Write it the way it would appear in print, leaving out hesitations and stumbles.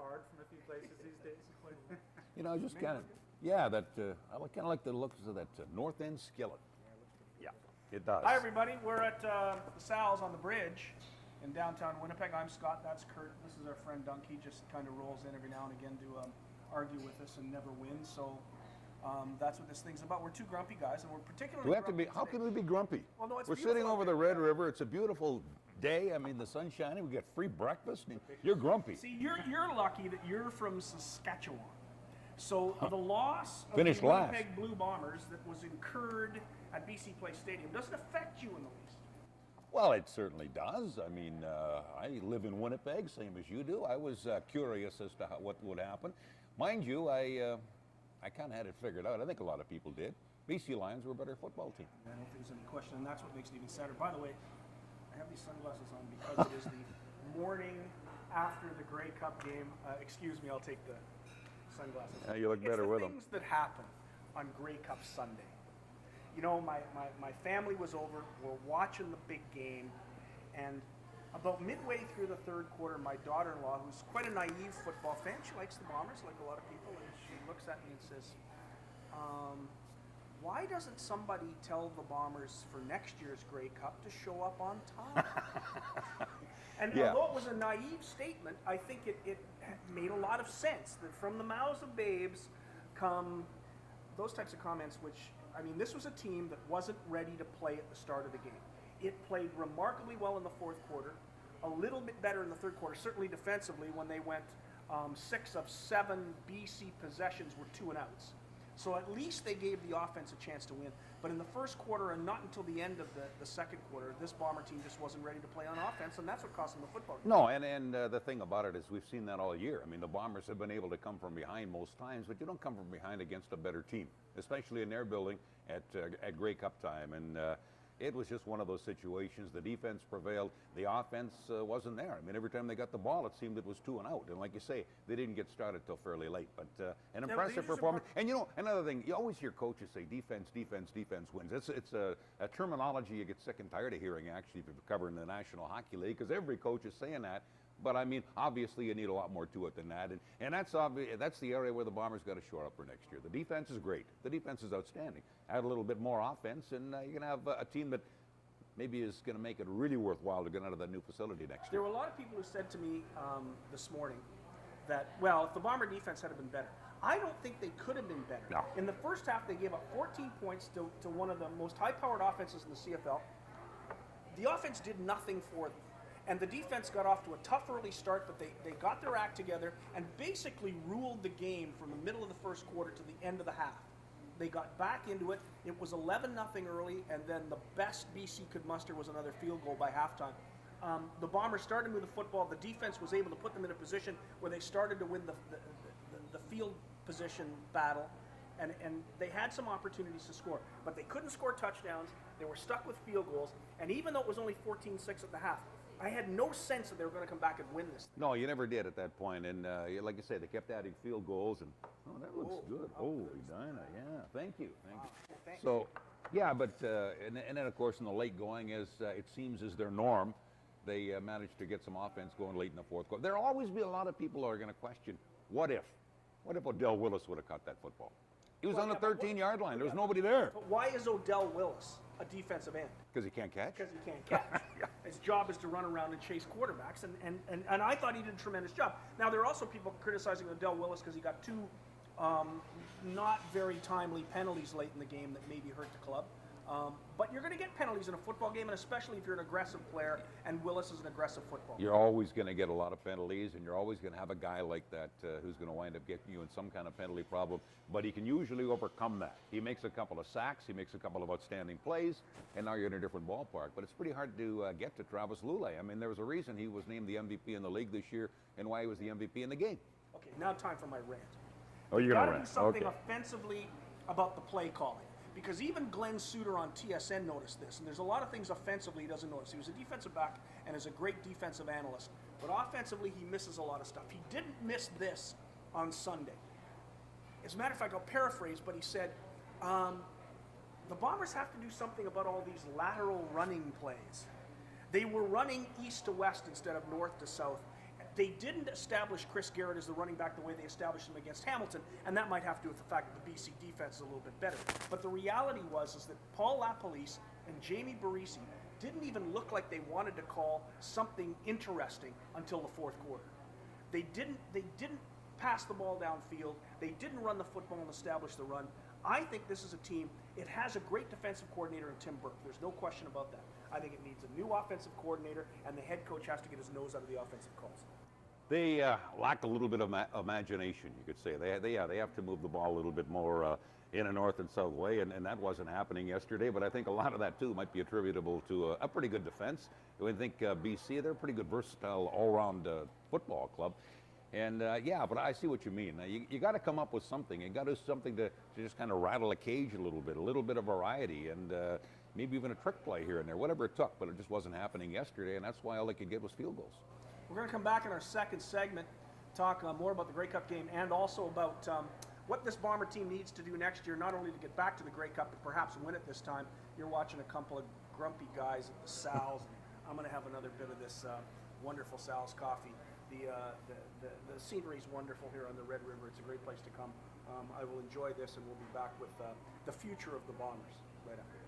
card from a few places these days. You know, just kind of, yeah, that, I kind of like the looks of that North End skillet. Yeah, it does. Hi, everybody. We're at the Sal's on the bridge in downtown Winnipeg. I'm Scott. That's Kurt. This is our friend Dunk. He just kind of rolls in every now and again to argue with us and never wins. So that's what this thing's about. We're two grumpy guys, and we're particularly. Do we have to be? How can we be grumpy? Well, no, it's we're sitting over the Red River. It's a beautiful day. I mean, the sun's shining. We get free breakfast. I mean, you're grumpy. See, you're lucky that you're from Saskatchewan. So the loss of Finished the last. Winnipeg Blue Bombers that was incurred at BC Place Stadium doesn't affect you in the least. Well, it certainly does. I mean, I live in Winnipeg, same as you do. I was curious as to what would happen. Mind you, I kind of had it figured out. I think a lot of people did. BC Lions were a better football team. I don't think there's any question, and that's what makes it even sadder. By the way, I have these sunglasses on because it is the morning after the Grey Cup game. Excuse me, I'll take the sunglasses. Yeah, you look better with them. Things that happen on Grey Cup Sunday. You know, my family was over. We're watching the big game, and about midway through the third quarter, my daughter-in-law, who's quite a naive football fan, she likes the Bombers like a lot of people, and she looks at me and says, why doesn't somebody tell the Bombers for next year's Grey Cup to show up on time? And yeah. Although it was a naive statement, I think it made a lot of sense that from the mouths of babes come those types of comments, which, I mean, this was a team that wasn't ready to play at the start of the game. It played remarkably well in the fourth quarter, a little bit better in the third quarter, certainly defensively when they went 6 of 7 BC possessions were 2-and-outs. So at least they gave the offense a chance to win. But in the first quarter and not until the end of the second quarter, this Bomber team just wasn't ready to play on offense, and that's what cost them the football game. No, and the thing about it is we've seen that all year. I mean, the Bombers have been able to come from behind most times, but you don't come from behind against a better team, especially in their building at Grey Cup time. And it was just one of those situations. The defense prevailed. The offense wasn't there. I mean, every time they got the ball, it seemed it was 2-and-out. And like you say, they didn't get started till fairly late. But an impressive performance. And you know, another thing, you always hear coaches say defense, defense, defense wins. It's a terminology you get sick and tired of hearing, actually, if you're covering the National Hockey League, because every coach is saying that. But I mean, obviously, you need a lot more to it than that, and that's obvious. That's the area where the Bombers got to shore up for next year. The defense is great. The defense is outstanding. Add a little bit more offense, and you're going to have a team that maybe is going to make it really worthwhile to get out of that new facility next year. There were a lot of people who said to me this morning that, well, if the Bomber defense had been better. I don't think they could have been better. No. In the first half, they gave up 14 points to one of the most high-powered offenses in the CFL. The offense did nothing for them. And the defense got off to a tough early start, but they got their act together and basically ruled the game from the middle of the first quarter to the end of the half. They got back into it. It was 11-0 early, and then the best BC could muster was another field goal by halftime. The Bombers started to move the football. The defense was able to put them in a position where they started to win the field position battle, and they had some opportunities to score. But they couldn't score touchdowns. They were stuck with field goals, and even though it was only 14-6 at the half, I had no sense that they were going to come back and win this. No, you never did at that point. And like you say, they kept adding field goals. And that looks good. Holy Dinah, yeah. Thank you. Thank you. Yeah, but and then of course in the late going, as it seems is their norm, they managed to get some offense going late in the fourth quarter. There'll always be a lot of people who are going to question, what if Odell Willis would have caught that football? He was on the 13-yard line. There was nobody there. But why is Odell Willis a defensive end? Because he can't catch? Because he can't catch. Yeah. His job is to run around and chase quarterbacks, and I thought he did a tremendous job. Now, there are also people criticizing Odell Willis because he got 2 not very timely penalties late in the game that maybe hurt the club. But you're going to get penalties in a football game, and especially if you're an aggressive player, and Willis is an aggressive football player. You're always going to get a lot of penalties, and you're always going to have a guy like that who's going to wind up getting you in some kind of penalty problem, but he can usually overcome that. He makes a couple of sacks, he makes a couple of outstanding plays, and now you're in a different ballpark. But it's pretty hard to get to Travis Lulay. I mean, there was a reason he was named the MVP in the league this year, and why he was the MVP in the game. Okay, now time for my rant. Oh, you're going to rant. rant. Something Okay. offensively about the play calling. Because even Glenn Suter on TSN noticed this, and there's a lot of things offensively he doesn't notice. He was a defensive back and is a great defensive analyst, but offensively he misses a lot of stuff. He didn't miss this on Sunday. As a matter of fact, I'll paraphrase, but he said, the Bombers have to do something about all these lateral running plays. They were running east to west instead of north to south. They didn't establish Chris Garrett as the running back the way they established him against Hamilton, and that might have to do with the fact that the BC defense is a little bit better. But the reality was is that Paul LaPolice and Jamie Barisi didn't even look like they wanted to call something interesting until the fourth quarter. They didn't pass the ball downfield. They didn't run the football and establish the run. I think this is a team, it has a great defensive coordinator in Tim Burke. There's no question about that. I think it needs a new offensive coordinator, and the head coach has to get his nose out of the offensive calls. They lack a little bit of imagination, you could say. They have to move the ball a little bit more in a north and south way, and that wasn't happening yesterday. But I think a lot of that, too, might be attributable to a pretty good defense. I think BC, they're a pretty good, versatile, all-round football club. And, yeah, but I see what you mean. You got to come up with something. You got to do something to just kind of rattle a cage a little bit of variety, and maybe even a trick play here and there, whatever it took. But it just wasn't happening yesterday, and that's why all they could get was field goals. We're going to come back in our second segment, talk more about the Grey Cup game and also about what this Bomber team needs to do next year, not only to get back to the Grey Cup, but perhaps win it this time. You're watching a couple of grumpy guys at the Sal's. I'm going to have another bit of this wonderful Sal's coffee. The scenery is wonderful here on the Red River. It's a great place to come. I will enjoy this, and we'll be back with the future of the Bombers right after.